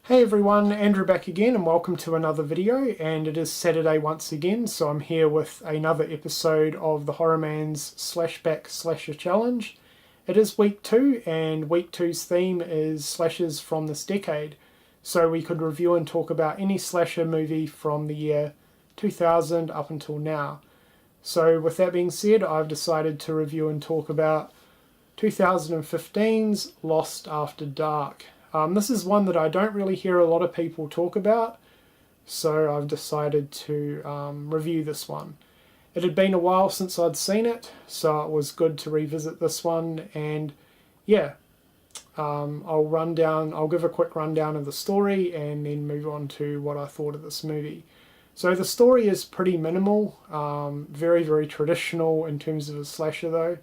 Hey everyone, Andrew back again and welcome to another video, and it is Saturday once again, so I'm here with another episode of the TheHORROmans Slashback Slasher Challenge. It is week 2 and week 2's theme is slashers from this decade, so we could review and talk about any slasher movie from the year 2000 up until now. So with that being said, I've decided to review and talk about 2015's Lost After Dark. This is one that I don't really hear a lot of people talk about, so I've decided to review this one. It had been a while since I'd seen it, so it was good to revisit this one, and yeah, I'll give a quick rundown of the story and then move on to what I thought of this movie. So the story is pretty minimal, very, very traditional in terms of a slasher though.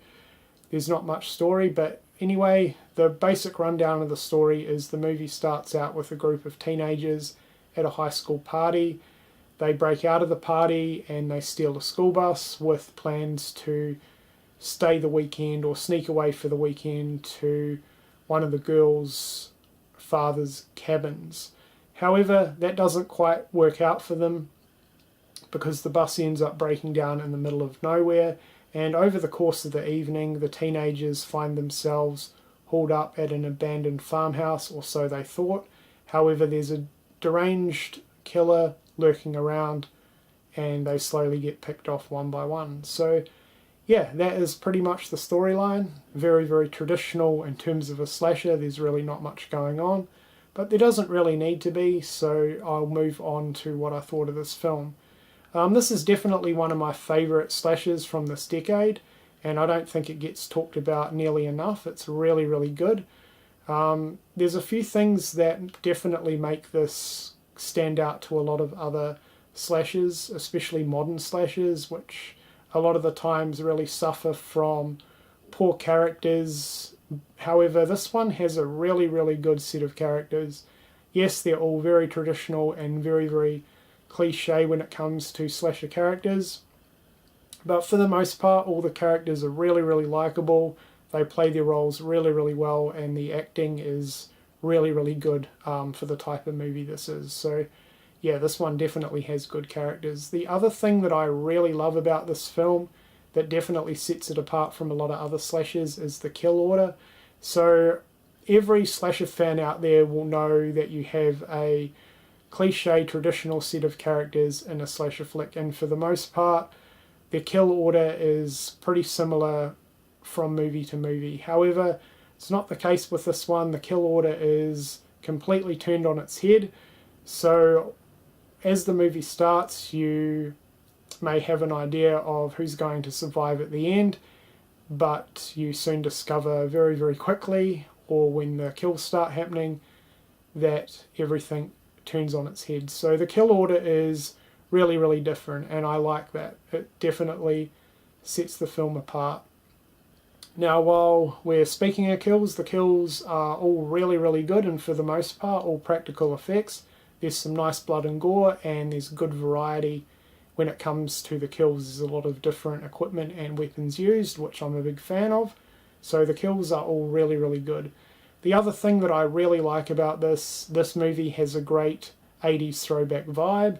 There's not much story, but anyway, the basic rundown of the story is the movie starts out with a group of teenagers at a high school party. They break out of the party and they steal a school bus with plans to stay the weekend or sneak away for the weekend to one of the girls' father's cabins. However, that doesn't quite work out for them because the bus ends up breaking down in the middle of nowhere. And over the course of the evening, the teenagers find themselves hauled up at an abandoned farmhouse, or so they thought. However, there's a deranged killer lurking around, and they slowly get picked off one by one. So, yeah, that is pretty much the storyline. Very, very traditional in terms of a slasher. There's really not much going on, but there doesn't really need to be, so I'll move on to what I thought of this film. This is definitely one of my favourite slashers from this decade, and I don't think it gets talked about nearly enough. It's really, really good. There's a few things that definitely make this stand out to a lot of other slashers, especially modern slashers, which a lot of the times really suffer from poor characters. However, this one has a really, really good set of characters. Yes, they're all very traditional and very, very cliche when it comes to slasher characters, but for the most part all the characters are really, really likable. They play their roles really, really well, and the acting is really, really good for the type of movie this is. So yeah, this one definitely has good characters. The other thing that I really love about this film that definitely sets it apart from a lot of other slashers is the kill order. So every slasher fan out there will know that you have a cliche traditional set of characters in a slasher flick, and for the most part their kill order is pretty similar from movie to movie. However, it's not the case with this one. The kill order is completely turned on its head. So as the movie starts, you may have an idea of who's going to survive at the end, but you soon discover very, very quickly, or when the kills start happening, that everything turns on its head. So the kill order is really, really different, and I like that. It definitely sets the film apart. Now, while we're speaking of kills, the kills are all really, really good, and for the most part all practical effects. There's some nice blood and gore, and there's good variety when it comes to the kills. There's a lot of different equipment and weapons used, which I'm a big fan of. So the kills are all really, really good. The other thing that I really like about this movie has a great 80s throwback vibe,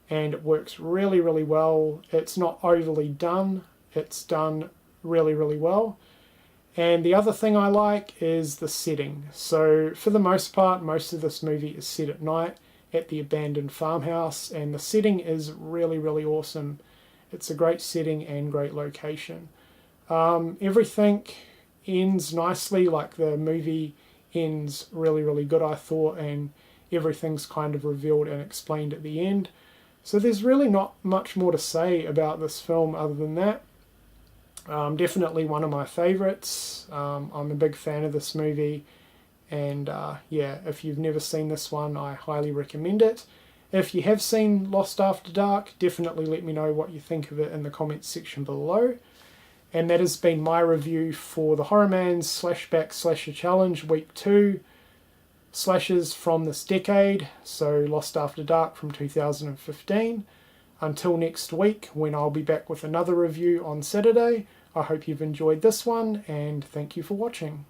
and it works really, really well. It's not overly done, it's done really, really well. And the other thing I like is the setting. So for the most part, most of this movie is set at night at the abandoned farmhouse, and the setting is really, really awesome. It's a great setting and great location. Everything ends nicely, like the movie ends really, really good, I thought, and everything's kind of revealed and explained at the end. So there's really not much more to say about this film other than that. Definitely one of my favourites. I'm a big fan of this movie, and yeah, if you've never seen this one, I highly recommend it. If you have seen Lost After Dark, definitely let me know what you think of it in the comments section below. And that has been my review for the TheHORROmans Slashback Slasher Challenge Week 2 slashers from this decade, so Lost After Dark from 2015. Until next week, when I'll be back with another review on Saturday, I hope you've enjoyed this one, and thank you for watching.